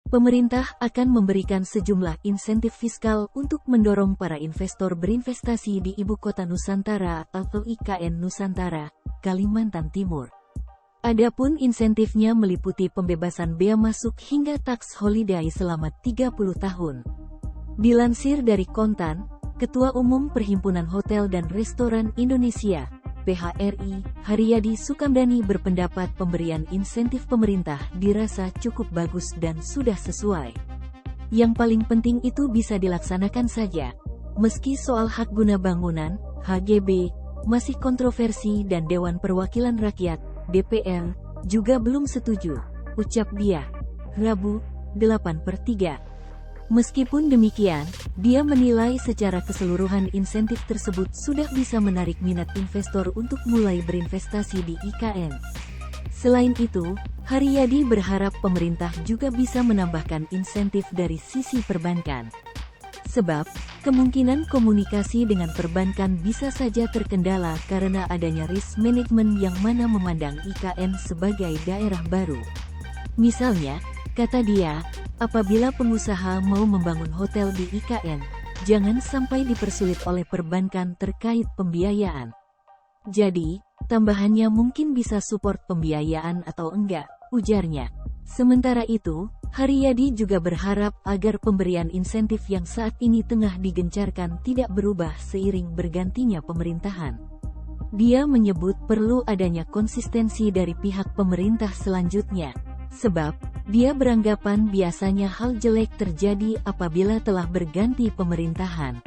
Pemerintah akan memberikan sejumlah insentif fiskal untuk mendorong para investor berinvestasi di Ibu Kota Nusantara atau IKN Nusantara, Kalimantan Timur. Adapun insentifnya meliputi pembebasan bea masuk hingga tax holiday selama 30 tahun. Dilansir dari Kontan, Ketua Umum Perhimpunan Hotel dan Restoran Indonesia, PHRI, Haryadi Sukamdhani berpendapat pemberian insentif pemerintah dirasa cukup bagus dan sudah sesuai. Yang paling penting itu bisa dilaksanakan saja. Meski soal hak guna bangunan, HGB, masih kontroversi dan Dewan Perwakilan Rakyat, DPR, juga belum setuju, ucap dia, Rabu, 8/3. Meskipun demikian, dia menilai secara keseluruhan insentif tersebut sudah bisa menarik minat investor untuk mulai berinvestasi di IKN. Selain itu, Haryadi berharap pemerintah juga bisa menambahkan insentif dari sisi perbankan. Sebab, kemungkinan komunikasi dengan perbankan bisa saja terkendala karena adanya risk management yang mana memandang IKN sebagai daerah baru. Misalnya, kata dia, apabila pengusaha mau membangun hotel di IKN, jangan sampai dipersulit oleh perbankan terkait pembiayaan. Jadi, tambahannya mungkin bisa support pembiayaan atau enggak, ujarnya. Sementara itu, Haryadi juga berharap agar pemberian insentif yang saat ini tengah digencarkan tidak berubah seiring bergantinya pemerintahan. Dia menyebut perlu adanya konsistensi dari pihak pemerintah selanjutnya, sebab dia beranggapan biasanya hal jelek terjadi apabila telah berganti pemerintahan.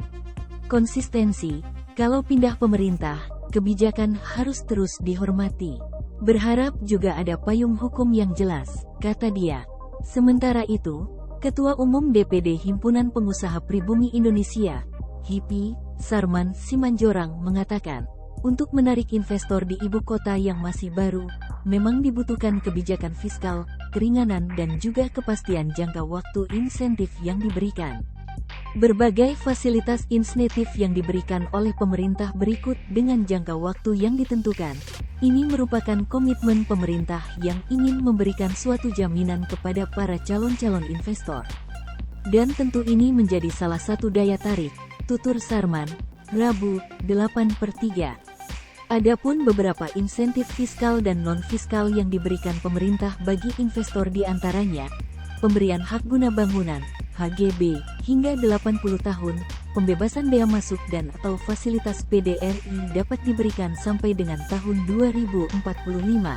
Konsistensi, kalau pindah pemerintah, kebijakan harus terus dihormati. Berharap juga ada payung hukum yang jelas, kata dia. Sementara itu, Ketua Umum DPD Himpunan Pengusaha Pribumi Indonesia, HIPI, Sarman Simanjorang mengatakan, untuk menarik investor di ibu kota yang masih baru, memang dibutuhkan kebijakan fiskal, keringanan dan juga kepastian jangka waktu insentif yang diberikan. Berbagai fasilitas insentif yang diberikan oleh pemerintah berikut dengan jangka waktu yang ditentukan. Ini merupakan komitmen pemerintah yang ingin memberikan suatu jaminan kepada para calon-calon investor. Dan tentu ini menjadi salah satu daya tarik, tutur Sarman, Rabu, 8/3. Adapun beberapa insentif fiskal dan non-fiskal yang diberikan pemerintah bagi investor diantaranya, pemberian hak guna bangunan, HGB, hingga 80 tahun, pembebasan bea masuk dan atau fasilitas PDRI dapat diberikan sampai dengan tahun 2045.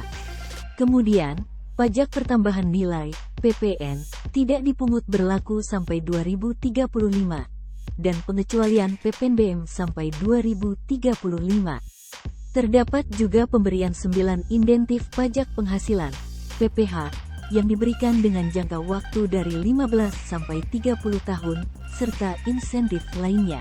Kemudian, pajak pertambahan nilai, PPN, tidak dipungut berlaku sampai 2035, dan pengecualian PPNBM sampai 2035. Terdapat juga pemberian 9 insentif pajak penghasilan, PPH, yang diberikan dengan jangka waktu dari 15 sampai 30 tahun, serta insentif lainnya.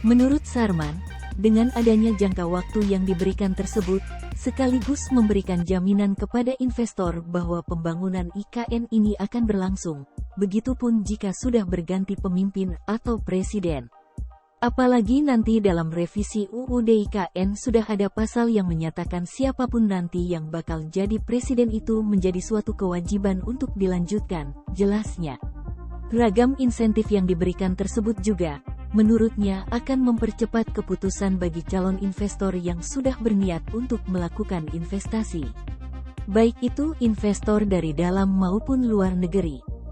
Menurut Sarman, dengan adanya jangka waktu yang diberikan tersebut, sekaligus memberikan jaminan kepada investor bahwa pembangunan IKN ini akan berlangsung, begitupun jika sudah berganti pemimpin atau presiden. Apalagi nanti dalam revisi UUD IKN sudah ada pasal yang menyatakan siapapun nanti yang bakal jadi presiden itu menjadi suatu kewajiban untuk dilanjutkan, jelasnya. Ragam insentif yang diberikan tersebut juga, menurutnya akan mempercepat keputusan bagi calon investor yang sudah berniat untuk melakukan investasi. Baik itu investor dari dalam maupun luar negeri.